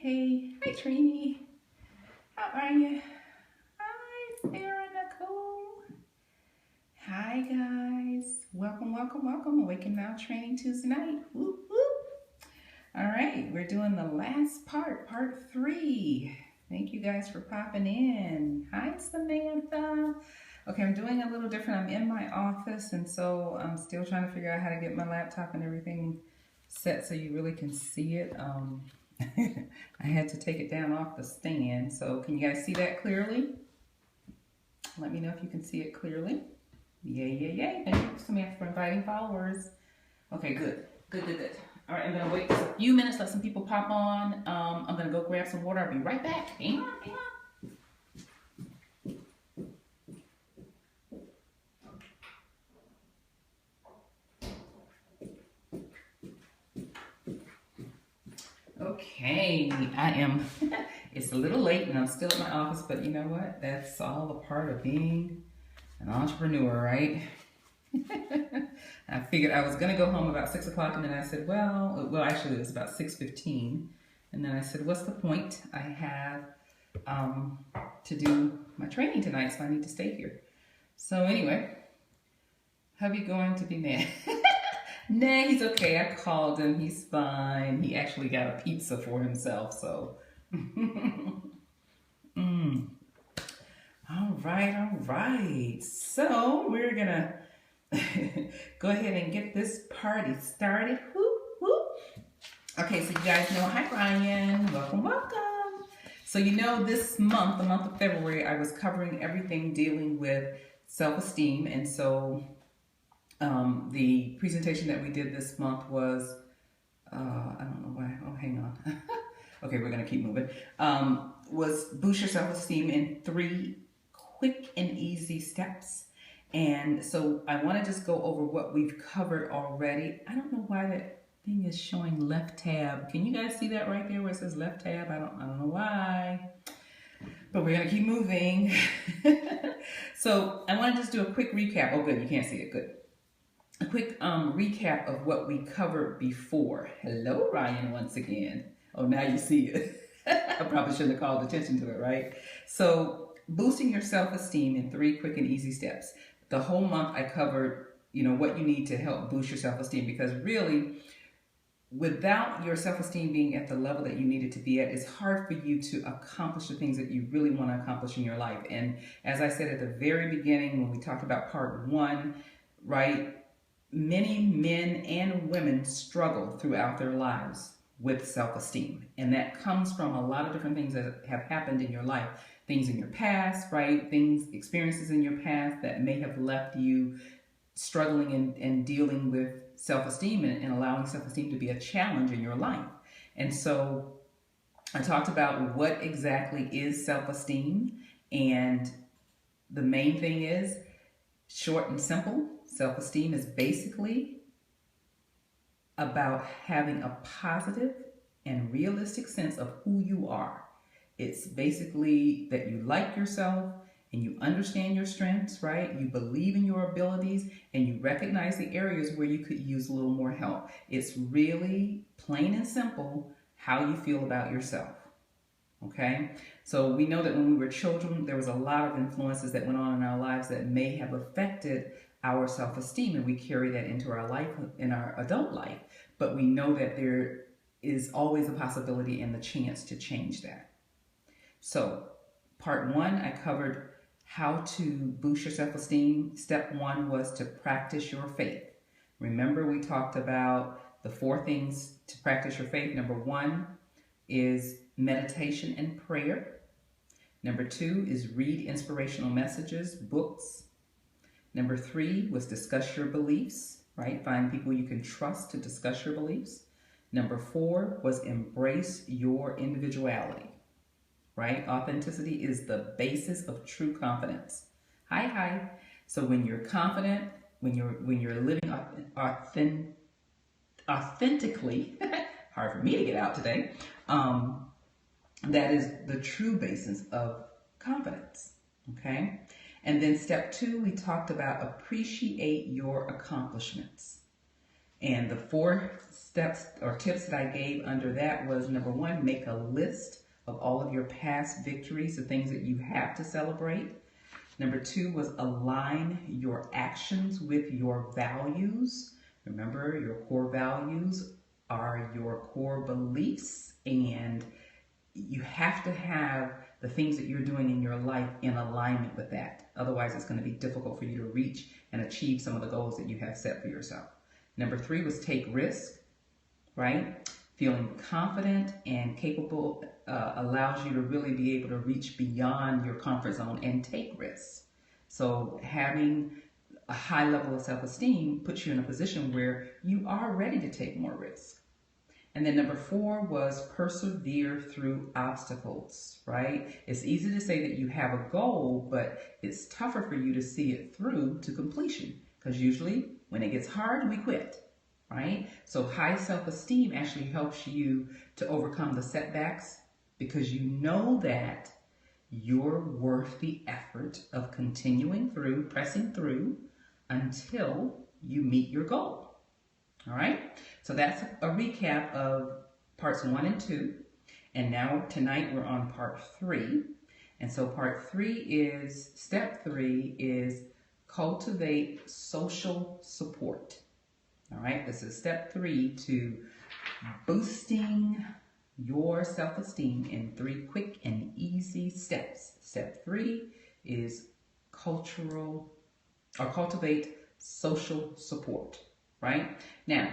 Hi Trini. How are you? Hi Sarah Nicole. Hi guys. Welcome. AwakenNow Training Tuesday night. Whoop whoop. All right, we're doing the last part 3. Thank you guys for popping in. Hi Samantha. Okay, I'm doing a little different. I'm in my office, and so I'm still trying to figure out how to get my laptop and everything set so you really can see it. I had to take it down off the stand. So can you guys see that clearly? Let me know if you can see it clearly. Yay. Thank you so much for inviting followers. Okay, good. All right, I'm gonna wait just a few minutes, let some people pop on. I'm gonna go grab some water. I'll be right back. Hang on. Okay, I am, it's a little late and I'm still at my office, but you know what? That's all a part of being an entrepreneur, right? I figured I was going to go home about 6 o'clock, and then I said, well, actually it was about 6:15. And then I said, what's the point? I have to do my training tonight, so I need to stay here. So anyway, hubby going to be mad. Nah, he's okay. I called him. He's fine. He actually got a pizza for himself, so. All right. So we're gonna go ahead and get this party started. Whoop. Okay, so you guys know, hi Ryan, welcome. So you know, this month, the month of February, I was covering everything dealing with self-esteem, and so the presentation that we did this month was, I don't know why, oh, hang on. Okay, we're gonna keep moving. Was boost your self-esteem in 3 quick and easy steps. And so I wanna just go over what we've covered already. I don't know why that thing is showing left tab. Can you guys see that right there where it says left tab? I don't know why, but we're gonna keep moving. So I wanna just do a quick recap. Oh good, you can't see it, good. A quick recap of what we covered before. Hello, Ryan, once again. Oh, now you see it. I probably shouldn't have called attention to it, right? So, boosting your self-esteem in 3 quick and easy steps. The whole month I covered, what you need to help boost your self-esteem, because really, without your self-esteem being at the level that you need it to be at, it's hard for you to accomplish the things that you really want to accomplish in your life. And as I said at the very beginning when we talked about part 1, right? Many men and women struggle throughout their lives with self-esteem, and that comes from a lot of different things that have happened in your life, things in your past, right? Experiences in your past that may have left you struggling and dealing with self-esteem and allowing self-esteem to be a challenge in your life. And so I talked about what exactly is self-esteem, and the main thing is, short and simple, self-esteem is basically about having a positive and realistic sense of who you are. It's basically that you like yourself and you understand your strengths, right? You believe in your abilities and you recognize the areas where you could use a little more help. It's really plain and simple how you feel about yourself. Okay, so we know that when we were children, there was a lot of influences that went on in our lives that may have affected our self-esteem, and we carry that into our life, in our adult life. But we know that there is always a possibility and the chance to change that. So part 1, I covered how to boost your self-esteem. Step 1 was to practice your faith. Remember, we talked about the 4 things to practice your faith. Number 1 is meditation and prayer. Number 2 is read inspirational messages, books. Number 3 was discuss your beliefs, right? Find people you can trust to discuss your beliefs. Number 4 was embrace your individuality, right? Authenticity is the basis of true confidence. Hi. So when you're confident, when you're living authentically, hard for me to get out today, that is the true basis of confidence, okay? And then step 2, we talked about appreciate your accomplishments. And the 4 steps or tips that I gave under that was, number 1, make a list of all of your past victories, the things that you have to celebrate. Number 2 was align your actions with your values. Remember, your core values are your core beliefs, and you have to have the things that you're doing in your life in alignment with that. Otherwise, it's going to be difficult for you to reach and achieve some of the goals that you have set for yourself. Number 3 was take risk, right? Feeling confident and capable allows you to really be able to reach beyond your comfort zone and take risks. So having a high level of self-esteem puts you in a position where you are ready to take more risks. And then number 4 was persevere through obstacles, right? It's easy to say that you have a goal, but it's tougher for you to see it through to completion, because usually when it gets hard, we quit, right? So high self-esteem actually helps you to overcome the setbacks, because you know that you're worth the effort of continuing through, pressing through until you meet your goal. All right, so that's a recap of parts 1 and 2. And now tonight we're on part 3. And so part 3 is, step 3 is cultivate social support. All right, this is step 3 to boosting your self-esteem in 3 quick and easy steps. Step 3 is cultivate social support. Right? Now,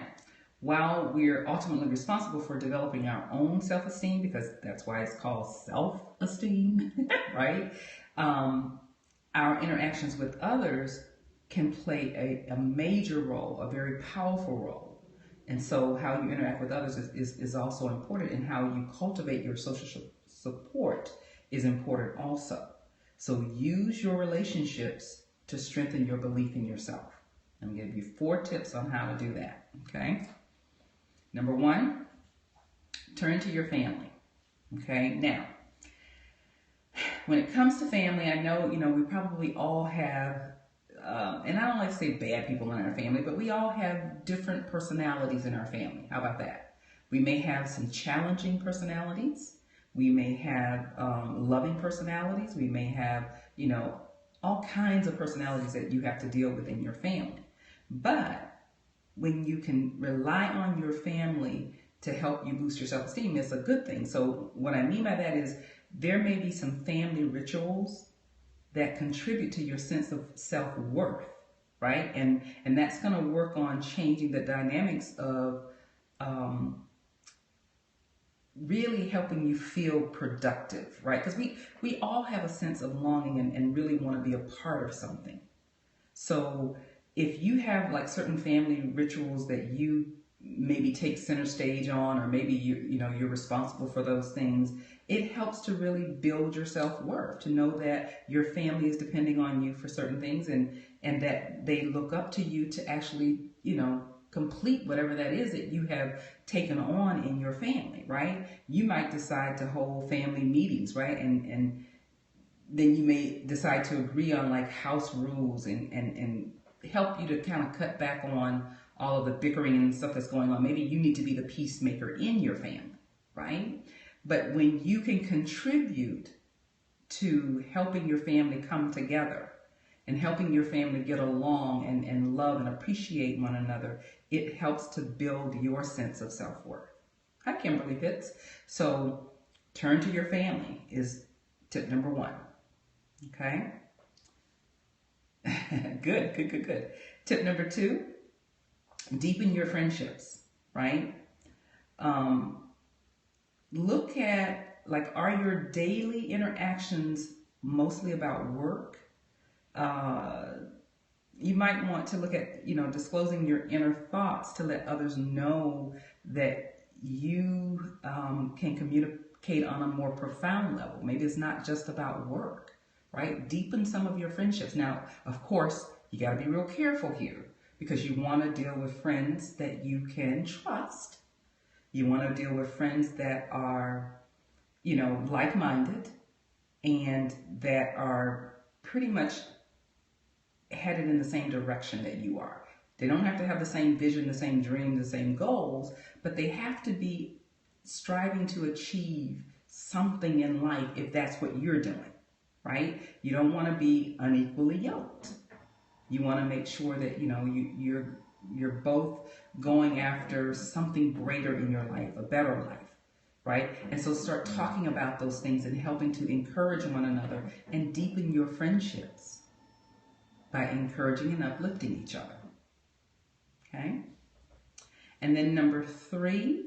while we're ultimately responsible for developing our own self-esteem, because that's why it's called self-esteem, right? Our interactions with others can play a major role, a very powerful role. And so how you interact with others is also important, and how you cultivate your social support is important also. So use your relationships to strengthen your belief in yourself. I'm going to give you 4 tips on how to do that, okay? Number 1, turn to your family, okay? Now, when it comes to family, I know, we probably all have, and I don't like to say bad people in our family, but we all have different personalities in our family. How about that? We may have some challenging personalities. We may have loving personalities. We may have, all kinds of personalities that you have to deal with in your family. But when you can rely on your family to help you boost your self-esteem, it's a good thing. So what I mean by that is there may be some family rituals that contribute to your sense of self-worth, right? And that's going to work on changing the dynamics of really helping you feel productive, right? Because we all have a sense of longing and really want to be a part of something. So if you have like certain family rituals that you maybe take center stage on, or maybe you're responsible for those things, it helps to really build your self-worth, to know that your family is depending on you for certain things, and that they look up to you to actually, complete whatever that is that you have taken on in your family, right? You might decide to hold family meetings, right? And then you may decide to agree on like house rules and help you to kind of cut back on all of the bickering and stuff that's going on. Maybe you need to be the peacemaker in your family, right? But when you can contribute to helping your family come together and helping your family get along and love and appreciate one another, it helps to build your sense of self-worth. Hi, Kimberly Pitts. So turn to your family is tip number 1. Okay? Good. Tip number 2, deepen your friendships, right? Look at, like, are your daily interactions mostly about work? You might want to look at, disclosing your inner thoughts to let others know that you can communicate on a more profound level. Maybe it's not just about work, right? Deepen some of your friendships. Now, of course, you got to be real careful here, because you want to deal with friends that you can trust. You want to deal with friends that are, like-minded and that are pretty much headed in the same direction that you are. They don't have to have the same vision, the same dream, the same goals, but they have to be striving to achieve something in life if that's what you're doing, right? You don't want to be unequally yoked. You want to make sure that, you're both going after something greater in your life, a better life, right? And so start talking about those things and helping to encourage one another and deepen your friendships by encouraging and uplifting each other. Okay? And then number 3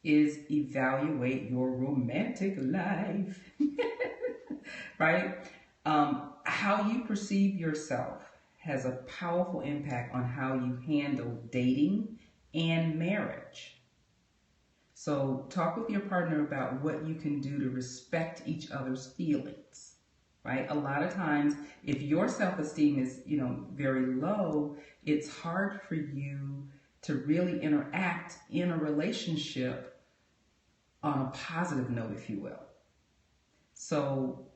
is evaluate your romantic life. Right? How you perceive yourself has a powerful impact on how you handle dating and marriage. So talk with your partner about what you can do to respect each other's feelings, right? A lot of times, if your self-esteem is, very low, it's hard for you to really interact in a relationship on a positive note, if you will. So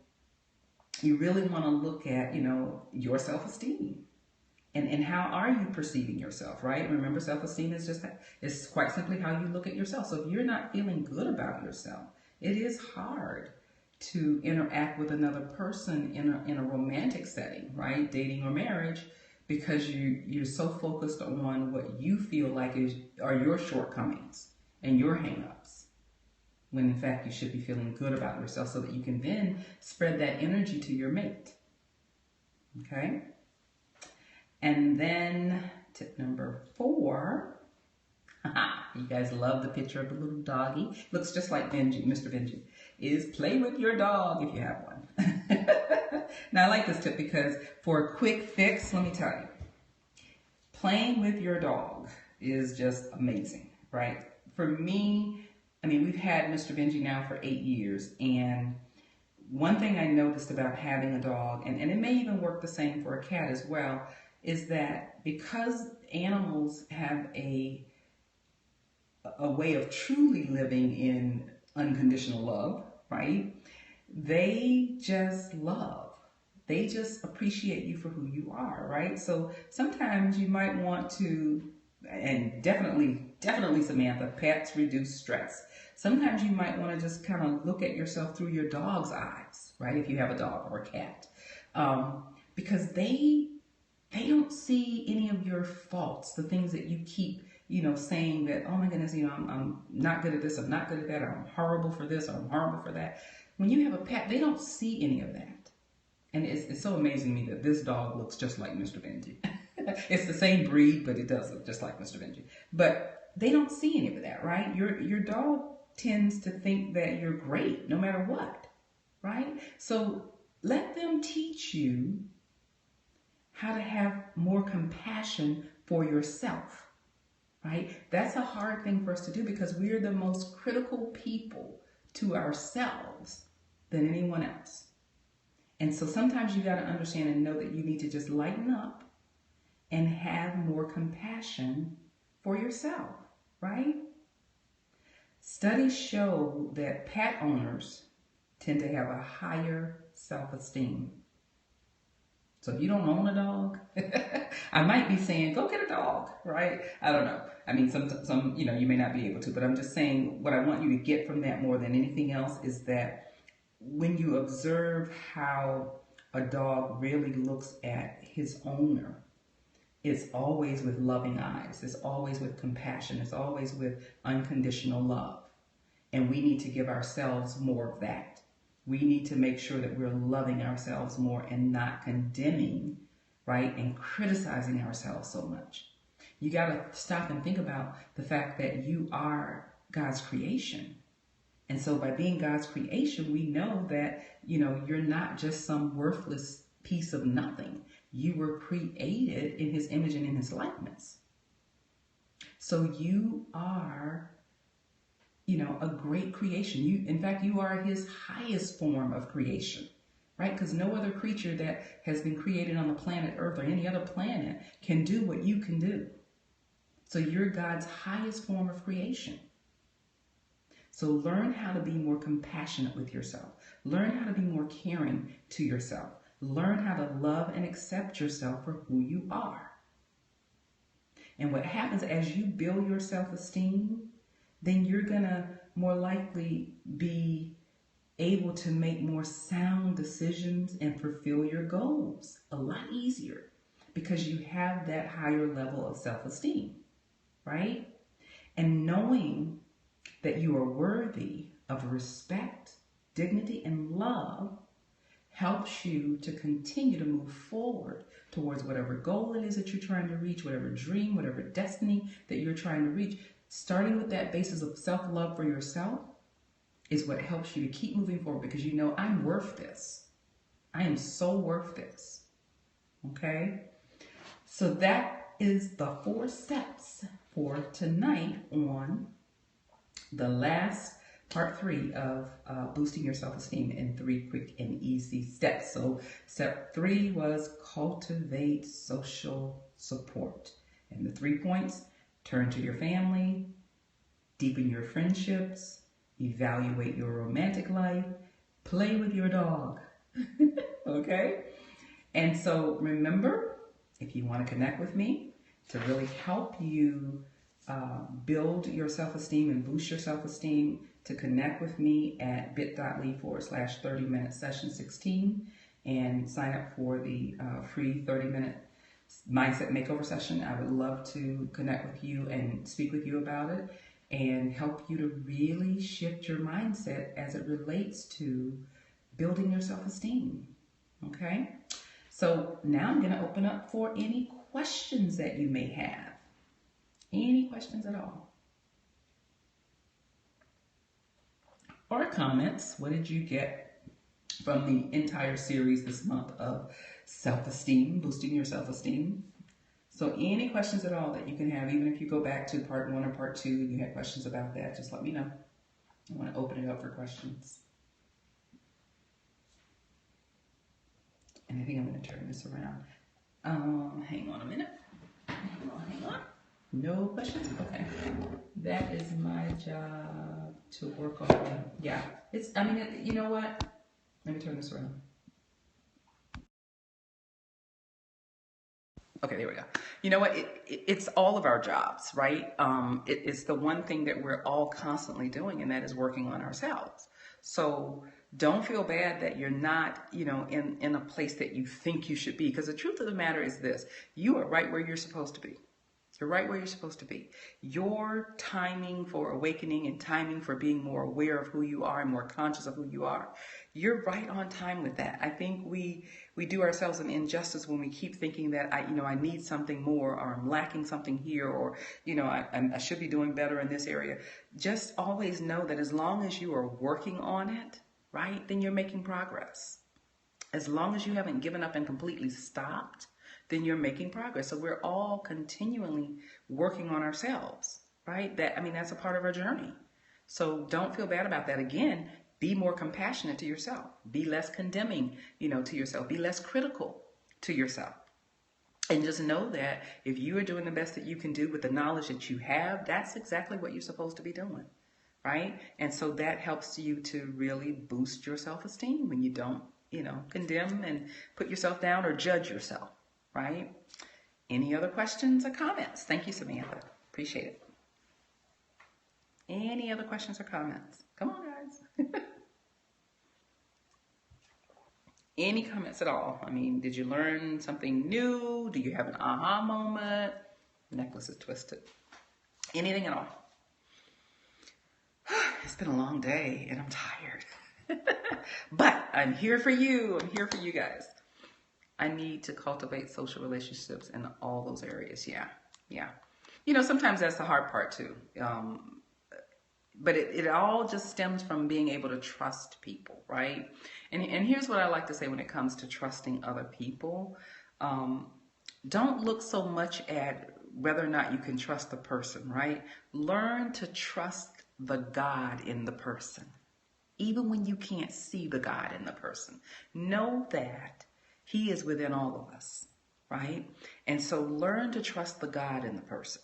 you really want to look at, your self-esteem. And how are you perceiving yourself, right? Remember, self-esteem is quite simply how you look at yourself. So if you're not feeling good about yourself, it is hard to interact with another person in a romantic setting, right? Dating or marriage, because you're so focused on what you feel like are your shortcomings and your hang-ups, when in fact you should be feeling good about yourself so that you can then spread that energy to your mate. Okay? And then tip number 4, you guys love the picture of the little doggy. Looks just like Benji, Mr. Benji, is play with your dog if you have one. Now I like this tip because for a quick fix, let me tell you, playing with your dog is just amazing, right? For me, we've had Mr. Benji now for 8 years, and one thing I noticed about having a dog, and it may even work the same for a cat as well, is that because animals have a way of truly living in unconditional love, right? They just love. They just appreciate you for who you are, right? So sometimes you might want to, and definitely Samantha, pets reduce stress. Sometimes you might want to just kind of look at yourself through your dog's eyes, right? If you have a dog or a cat. Because they don't see any of your faults, the things that you keep, saying that, oh my goodness, I'm not good at this, I'm not good at that, or I'm horrible for this, or I'm horrible for that. When you have a pet, they don't see any of that. And it's so amazing to me that this dog looks just like Mr. Benji. It's the same breed, but it does look just like Mr. Benji. But they don't see any of that, right? Your dog tends to think that you're great no matter what, right? So let them teach you how to have more compassion for yourself, right? That's a hard thing for us to do because we're the most critical people to ourselves than anyone else. And so sometimes you got to understand and know that you need to just lighten up and have more compassion for yourself, right? Studies show that pet owners tend to have a higher self-esteem. So if you don't own a dog, I might be saying, go get a dog, right? I don't know. Some you may not be able to, but I'm just saying what I want you to get from that more than anything else is that when you observe how a dog really looks at his owner, it's always with loving eyes. It's always with compassion. It's always with unconditional love. And we need to give ourselves more of that. We need to make sure that we're loving ourselves more and not condemning, right, and criticizing ourselves so much. You got to stop and think about the fact that you are God's creation. And so by being God's creation, we know that, you're not just some worthless piece of nothing. You were created in his image and in his likeness. So you are, a great creation. In fact, you are his highest form of creation, right? Because no other creature that has been created on the planet Earth or any other planet can do what you can do. So you're God's highest form of creation. So learn how to be more compassionate with yourself. Learn how to be more caring to yourself. Learn how to love and accept yourself for who you are. And what happens as you build your self-esteem, then you're going to more likely be able to make more sound decisions and fulfill your goals a lot easier because you have that higher level of self-esteem, right? And knowing that you are worthy of respect, dignity, and love helps you to continue to move forward towards whatever goal it is that you're trying to reach, whatever dream, whatever destiny that you're trying to reach. Starting with that basis of self-love for yourself is what helps you to keep moving forward because you know, I'm worth this. I am so worth this. Okay? So that is the 4 steps for tonight on the last part 3 of boosting your self-esteem in 3 quick and easy steps. So step 3 was cultivate social support. And the 3 points: turn to your family, deepen your friendships, evaluate your romantic life, play with your dog. Okay? And so remember, if you want to connect with me to really help you build your self-esteem and boost your self-esteem, to connect with me at bit.ly/30-minute session 16 and sign up for the free 30-minute mindset makeover session. I would love to connect with you and speak with you about it and help you to really shift your mindset as it relates to building your self-esteem. Okay? So now I'm going to open up for any questions that you may have. Any questions at all? Or comments. What did you get from the entire series this month of self-esteem, boosting your self-esteem? So any questions at all that you can have, even if you go back to part 1 or part 2 and you had questions about that, just let me know. I want to open it up for questions. And I think I'm going to turn this around. Hang on a minute. Hang on. No questions? Okay. That is my job to work on them. Yeah. You know what? Let me turn this around. Okay, there we go. You know what? It's all of our jobs, right? It's the one thing that we're all constantly doing, and that is working on ourselves. So don't feel bad that you're not, in a place that you think you should be. Because the truth of the matter is this: you are right where you're supposed to be. You're right where you're supposed to be. Your timing for awakening and timing for being more aware of who you are and more conscious of who you are, you're right on time with that. I think we do ourselves an injustice when we keep thinking that I need something more, or I'm lacking something here, or I should be doing better in this area. Just always know that as long as you are working on it, right, then you're making progress. As long as you haven't given up and completely stopped, then you're making progress. So we're all continually working on ourselves, right? That's a part of our journey. So don't feel bad about that. Again, be more compassionate to yourself. Be less condemning, to yourself. Be less critical to yourself. And just know that if you are doing the best that you can do with the knowledge that you have, that's exactly what you're supposed to be doing, right? And so that helps you to really boost your self-esteem when you don't, condemn and put yourself down or judge yourself. Right? Any other questions or comments? Thank you, Samantha. Appreciate it. Any other questions or comments? Come on, guys. Any comments at all? Did you learn something new? Do you have an aha moment? The necklace is twisted. Anything at all? It's been a long day and I'm tired. But I'm here for you. I'm here for you guys. I need to cultivate social relationships in all those areas. Yeah. Sometimes that's the hard part too. But it all just stems from being able to trust people, right? And here's what I like to say when it comes to trusting other people. Don't look so much at whether or not you can trust the person, right? Learn to trust the God in the person, even when you can't see the God in the person. Know that He is within all of us, right? And so learn to trust the God in the person.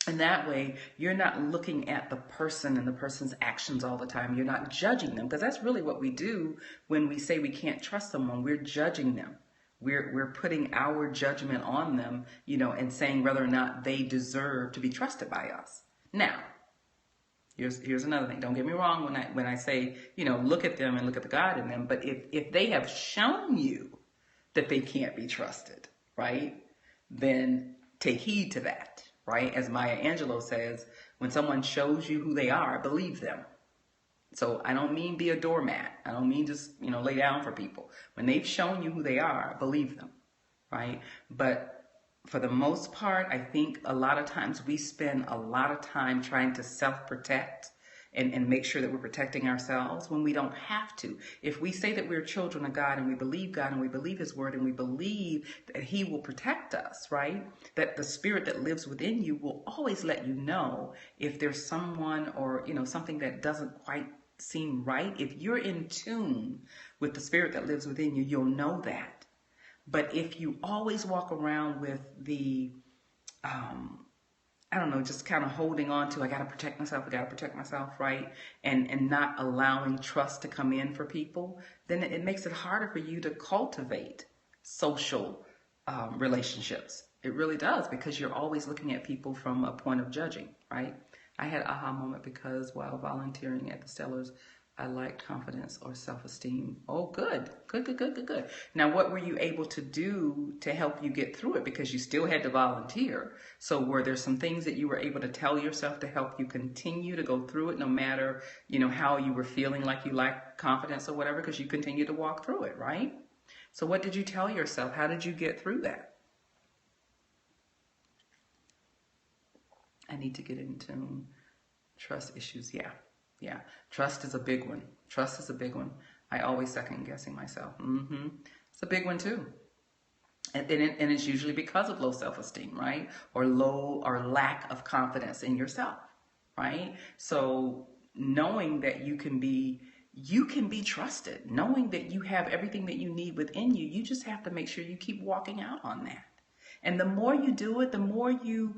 And that way, you're not looking at the person and the person's actions all the time. You're not judging them, because that's really what we do when we say we can't trust someone. We're judging them. We're putting our judgment on them, and saying whether or not they deserve to be trusted by us. Now, here's another thing. Don't get me wrong when I say, look at them and look at the God in them. But if they have shown you that they can't be trusted, right, then take heed to that. Right? As Maya Angelou says, when someone shows you who they are, believe them. So I don't mean be a doormat. I don't mean just, lay down for people. When they've shown you who they are, believe them. Right? But for the most part, I think a lot of times we spend a lot of time trying to self-protect and make sure that we're protecting ourselves when we don't have to. If we say that we're children of God and we believe God and we believe His word and we believe that He will protect us, right? That the spirit that lives within you will always let you know if there's someone or, something that doesn't quite seem right. If you're in tune with the spirit that lives within you, you'll know that. But if you always walk around with the, just kind of holding on to, I got to protect myself, right? And not allowing trust to come in for people, then it makes it harder for you to cultivate social relationships. It really does, because you're always looking at people from a point of judging, right? I had an aha moment because while volunteering at the Stellars, I lacked confidence or self-esteem. Oh, good. Now, what were you able to do to help you get through it? Because you still had to volunteer. So were there some things that you were able to tell yourself to help you continue to go through it, no matter, how you were feeling like you lacked confidence or whatever, because you continued to walk through it, right? So what did you tell yourself? How did you get through that? I need to get into trust issues. Yeah. Trust is a big one. I always second guessing myself. It's a big one too. And it's usually because of low self-esteem, right? Or lack of confidence in yourself, right? So knowing that you can be trusted, knowing that you have everything that you need within you, you just have to make sure you keep walking out on that. And the more you do it, the more you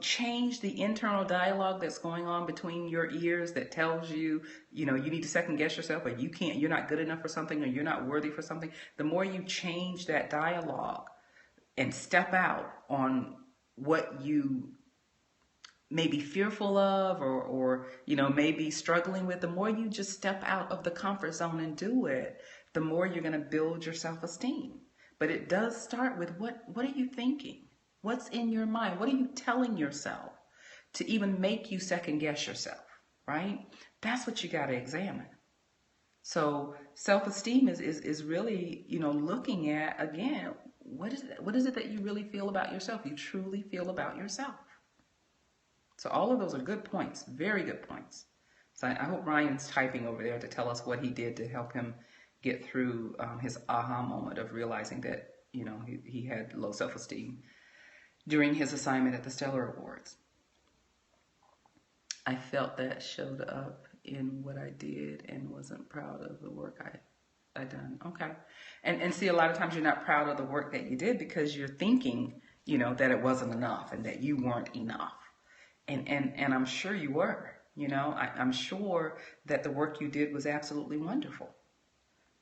change the internal dialogue that's going on between your ears that tells you, you need to second guess yourself, or you're not good enough for something, or you're not worthy for something. The more you change that dialogue and step out on what you may be fearful of or maybe struggling with, the more you just step out of the comfort zone and do it, the more you're going to build your self-esteem. But it does start with what are you thinking? What's in your mind? What are you telling yourself to even make you second guess yourself, right? That's what you got to examine. So self-esteem is really, looking at, again, what is it that you really feel about yourself? You truly feel about yourself. So all of those are good points, very good points. So I hope Ryan's typing over there to tell us what he did to help him get through his aha moment of realizing that, he had low self-esteem during his assignment at the Stellar Awards. I felt that showed up in what I did and wasn't proud of the work I done. Okay. And see, a lot of times you're not proud of the work that you did because you're thinking, that it wasn't enough and that you weren't enough. And I'm sure you were, I'm sure that the work you did was absolutely wonderful.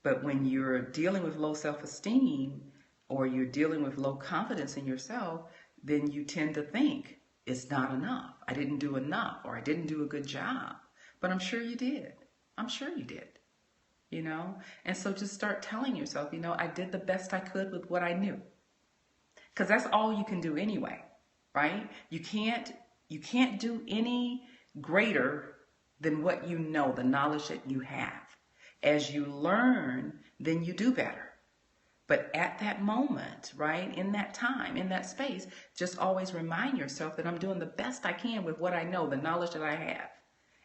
But when you're dealing with low self-esteem or you're dealing with low confidence in yourself, then you tend to think it's not enough. I didn't do enough, or I didn't do a good job. But I'm sure you did. And so just start telling yourself, I did the best I could with what I knew. Because that's all you can do anyway, right? You can't do any greater than what you know, the knowledge that you have. As you learn, then you do better. But at that moment, right, in that time, in that space, just always remind yourself that I'm doing the best I can with what I know, the knowledge that I have,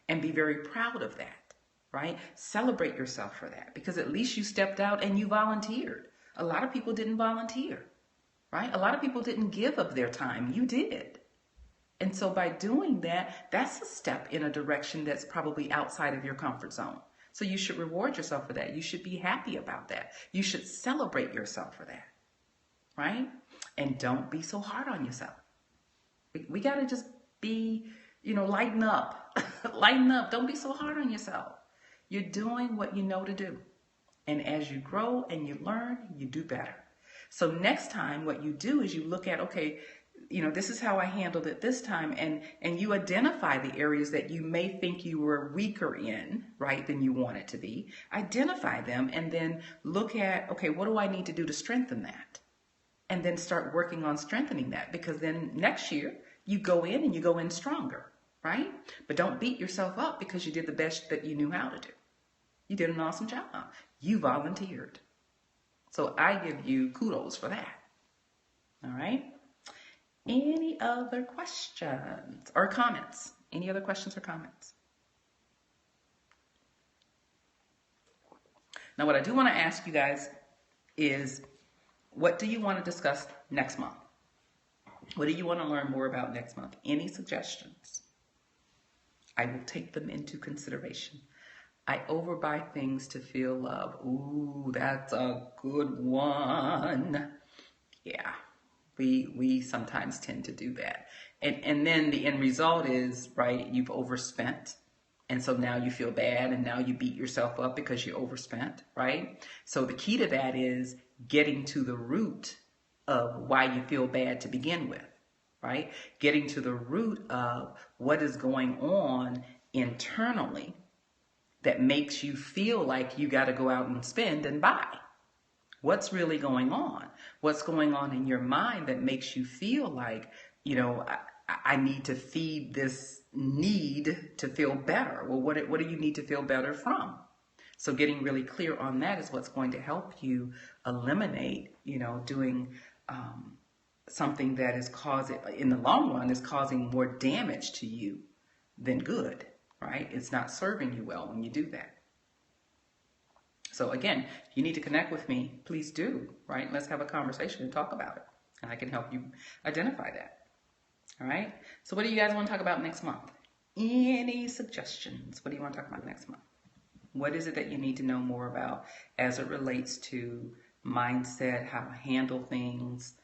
and be very proud of that, right? Celebrate yourself for that, because at least you stepped out and you volunteered. A lot of people didn't volunteer, right? A lot of people didn't give of their time. You did. And so by doing that, that's a step in a direction that's probably outside of your comfort zone. So you should reward yourself for that. You should be happy about that. You should celebrate yourself for that, right? And don't be so hard on yourself. We got to just be, lighten up. Lighten up. Don't be so hard on yourself. You're doing what you know to do. And as you grow and you learn, you do better. So next time what you do is you look at, okay, this is how I handled it this time. And you identify the areas that you may think you were weaker in, right, than you want it to be. Identify them and then look at, okay, what do I need to do to strengthen that? And then start working on strengthening that, because then next year you go in and you go in stronger, right? But don't beat yourself up because you did the best that you knew how to do. You did an awesome job. You volunteered. So I give you kudos for that. All right? Any other questions or comments? Any other questions or comments? Now, what I do want to ask you guys is, what do you want to discuss next month? What do you want to learn more about next month? Any suggestions? I will take them into consideration. I overbuy things to feel love. Ooh, that's a good one. Yeah, we sometimes tend to do that. And then the end result is, right, you've overspent. And so now you feel bad and now you beat yourself up because you overspent, right? So the key to that is getting to the root of why you feel bad to begin with, right? Getting to the root of what is going on internally that makes you feel like you got to go out and spend and buy. What's really going on? What's going on in your mind that makes you feel like, I need to feed this need to feel better? Well, what do you need to feel better from? So getting really clear on that is what's going to help you eliminate, doing something that is causing, in the long run, is causing more damage to you than good. Right? It's not serving you well when you do that. So again, if you need to connect with me, please do, right? Let's have a conversation and talk about it. And I can help you identify that. All right? So what do you guys want to talk about next month? Any suggestions? What do you want to talk about next month? What is it that you need to know more about as it relates to mindset, how to handle things?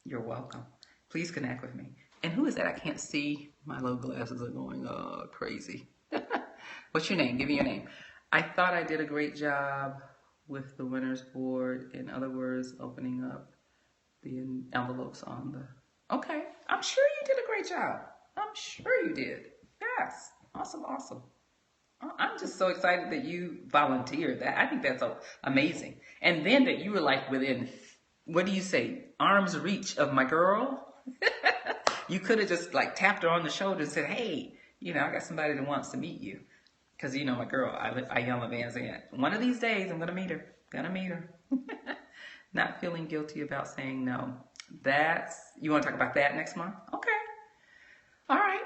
You're welcome. Please connect with me. And who is that? I can't see. My little glasses are going crazy. What's your name? Give me your name. I thought I did a great job with the winner's board. In other words, opening up the envelopes on the... Okay. I'm sure you did a great job. I'm sure you did. Yes. Awesome, awesome. I'm just so excited that you volunteered. I think that's amazing. And then that you were like within, what do you say, arm's reach of my girl. You could have just like tapped her on the shoulder and said, hey, I got somebody that wants to meet you. Because my girl, I yell at Van Zandt. One of these days, I'm going to meet her. Not feeling guilty about saying no. You want to talk about that next month? Okay. All right.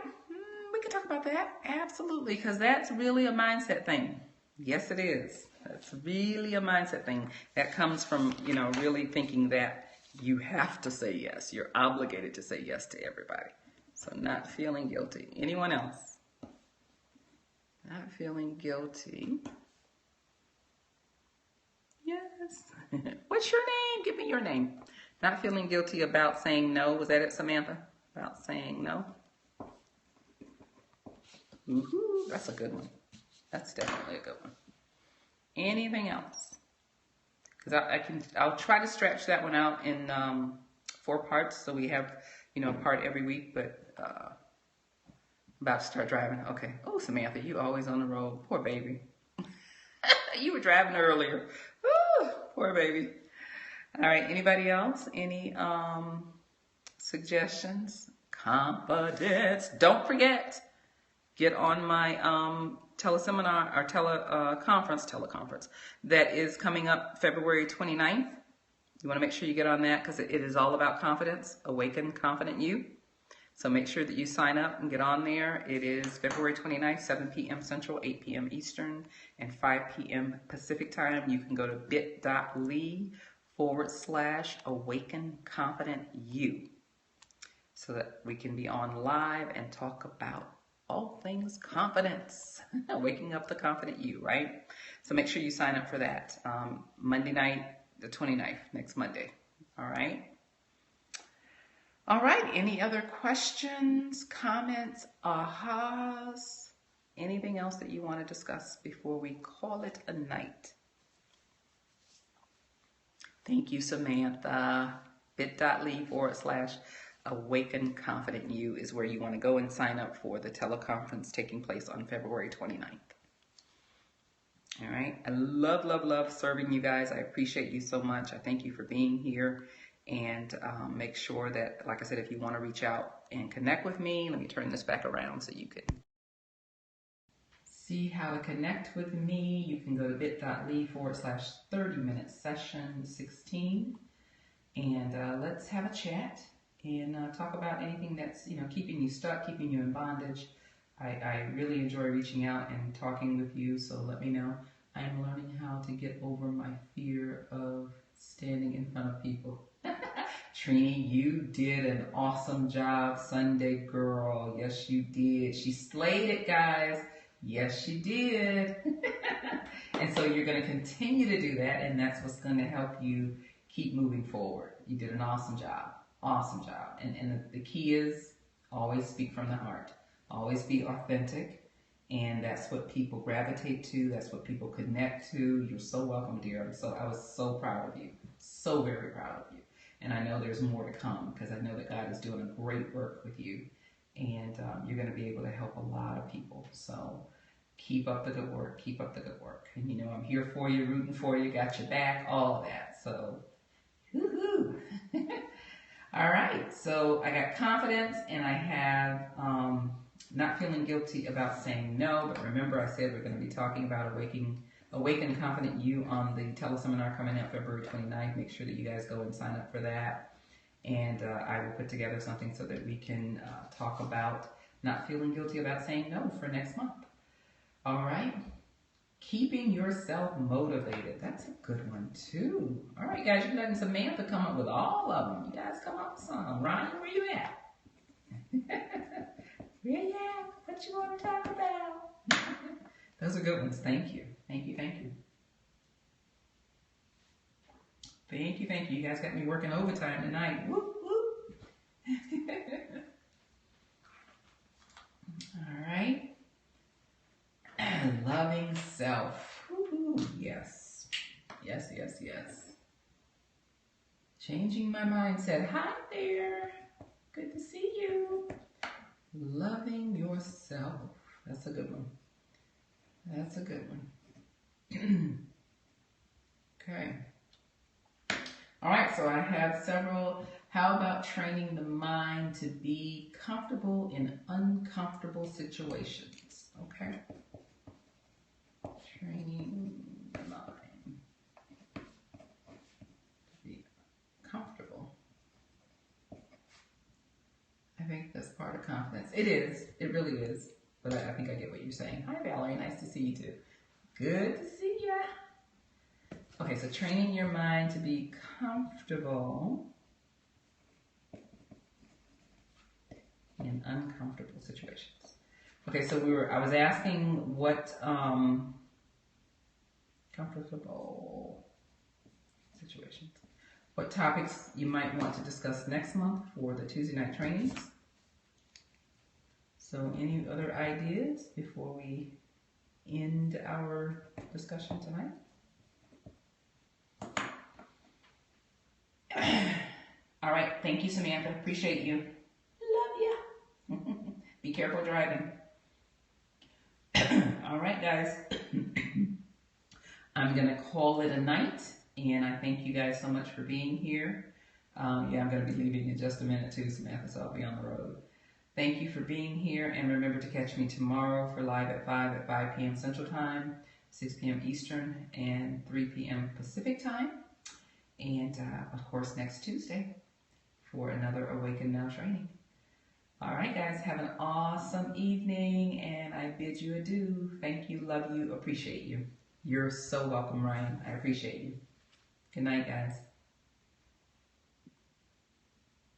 We can talk about that. Absolutely. Because that's really a mindset thing. Yes, it is. That's really a mindset thing. That comes from, really thinking that you have to say yes. You're obligated to say yes to everybody. So not feeling guilty. Anyone else? Not feeling guilty. Yes. What's your name? Give me your name. Not feeling guilty about saying no. Was that it, Samantha? About saying no? Ooh, that's a good one. That's definitely a good one. Anything else? Because I'll try to stretch that one out in 4 parts, so we have, a part every week. But about to start driving. Okay. Oh, Samantha, you always on the road. Poor baby. You were driving earlier. Ooh, poor baby. All right. Anybody else? Any suggestions? Confidence. Don't forget. Get on my teleseminar or teleconference that is coming up February 29th. You want to make sure you get on that because it is all about confidence. Awaken Confident You. So make sure that you sign up and get on there. It is February 29th, 7 p.m. Central, 8 p.m. Eastern, and 5 p.m. Pacific time. You can go to bit.ly/Awaken Confident You so that we can be on live and talk about all things confidence. Waking up the confident you, right? So make sure you sign up for that. Monday night, the 29th, next Monday. All right? All right, any other questions, comments, ahas, anything else that you want to discuss before we call it a night? Thank you, Samantha. bit.ly/Awaken Confident You is where you want to go and sign up for the teleconference taking place on February 29th. All right. I love, love, love serving you guys. I appreciate you so much. I thank you for being here. And make sure that, like I said, if you want to reach out and connect with me, let me turn this back around so you can see how to connect with me. You can go to bit.ly/30-minute session 16. And let's have a chat and talk about anything that's, keeping you stuck, keeping you in bondage. I really enjoy reaching out and talking with you, so let me know. I'm learning how to get over my fear of standing in front of people. Trini, you did an awesome job, Sunday girl. Yes, you did. She slayed it, guys. Yes, she did. And so you're going to continue to do that, and that's what's going to help you keep moving forward. You did an awesome job. Awesome job. And the key is always speak from the heart. Always be authentic. And that's what people gravitate to. That's what people connect to. You're so welcome, dear. I was so proud of you. So very proud of you. And I know there's more to come because I know that God is doing a great work with you. And you're going to be able to help a lot of people. So keep up the good work. Keep up the good work. And I'm here for you, rooting for you, got your back, all of that. So, woohoo. All right. So I got confidence and I have not feeling guilty about saying no. But remember, I said we're going to be talking about Awaken Confident You on the teleseminar coming out February 29th. Make sure that you guys go and sign up for that. And I will put together something so that we can talk about not feeling guilty about saying no for next month. All right. Keeping yourself motivated. That's a good one, too. All right, guys, you're letting Samantha come up with all of them. You guys come up with some. Ryan, where you at? Where you at? What you want to talk about? Those are good ones. Thank you. Thank you, thank you. Thank you, thank you. You guys got me working overtime tonight. Whoop, whoop. All right. Loving self. Woo-hoo. Yes. Yes, yes, yes. Changing my mindset. Hi there. Good to see you. Loving yourself. That's a good one. That's a good one. Okay. All right, so I have several. How about training the mind to be comfortable in uncomfortable situations? Okay. Training the mind to be comfortable. I think that's part of confidence. It is. It really is. But I think I get what you're saying. Hi, Valerie. Nice to see you, too. Good to see ya. Okay, so training your mind to be comfortable in uncomfortable situations. Okay, so I was asking what comfortable situations, what topics you might want to discuss next month for the Tuesday night trainings. So any other ideas before we end our discussion tonight? All right. Thank you, Samantha. Appreciate you. Love ya. Be careful driving. All right, guys. I'm going to call it a night, and I thank you guys so much for being here. I'm going to be leaving in just a minute too, Samantha, so I'll be on the road. Thank you for being here, and remember to catch me tomorrow for live at 5 p.m. Central Time, 6 p.m. Eastern, and 3 p.m. Pacific Time. And, of course, next Tuesday for another AwakenNow training. All right, guys, have an awesome evening, and I bid you adieu. Thank you, love you, appreciate you. You're so welcome, Ryan. I appreciate you. Good night, guys.